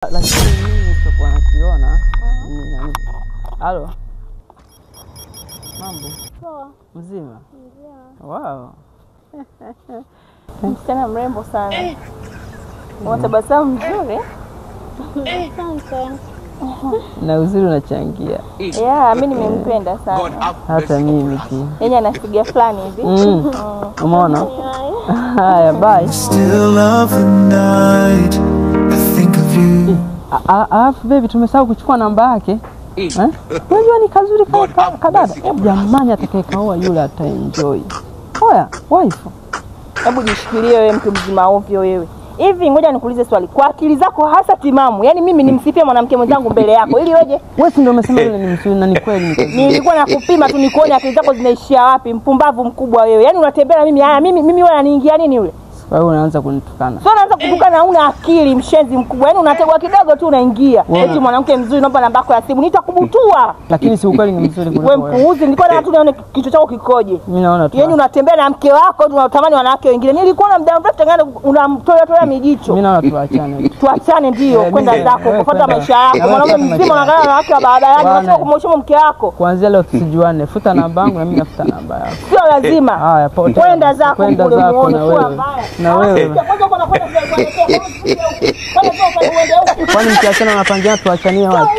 Lakini mimi nilichokuwa nakiona ni nani? Halo. Mambo? Poa. Mzima? Mzima. Wow. Msichana mrembo sana. Unatabasamu nzuri. Asante. Na uzuri unachangia. Yeah, mimi nimempenda sana. Hata mimi pia. Yeye anafiga fulani hivi. Umeona? Haya, bye. Still love the night. I think of you. Alafu baby tumesahau kuchukua namba yake. Unajua ni kazuri kadada. Jamani atakayekaoa yule ataenjoy. Oya, wife. Hebu jishikilie wewe mtu mzima ovyo wewe. Hivi ngoja nikuulize swali. Kwa akili zako hasa timamu, yani mimi nimsifie mwanamke mwenzangu mbele yako ili weje? Wewe si ndio umesema yule ni mzuri na ni kweli. Nilikuwa nakupima tu nikuone akili zako zinaishia wapi. Mpumbavu mkubwa wewe. Yani unatembea na mimi mimi wewe ananiingia nini yule? Wewe unaanza kunitukana. Sio unaanza kutukana na una akili mshenzi mkubwa. Yani unategwa kidogo tu unaingia. Eti mwanamke mzuri naomba namba yako ya simu. Nitakubutua. Lakini si ukweli ni mzuri kuliko wewe. Wewe mpuuzi, nilikuwa nataka tu nione kichwa chako kikoje. Mimi naona tu. Yani unatembea na mke wako tunatamani wanawake wengine. Nilikuwa na muda mrefu tengana unamtoa mijicho. Mimi naona tuachane. Tuachane ndio kwenda zako kufuata maisha yako. Mwanaume mzima unaangalia wanawake wa barabarani unataka kumheshimu mke wako. Kuanzia leo tusijuane. Futa namba yangu na mimi nafuta namba yako. Sio lazima. Haya, pote. Kwenda zako kule na wewe. Na wewe. Kwani mkiachana unapangia tuachanie wapi?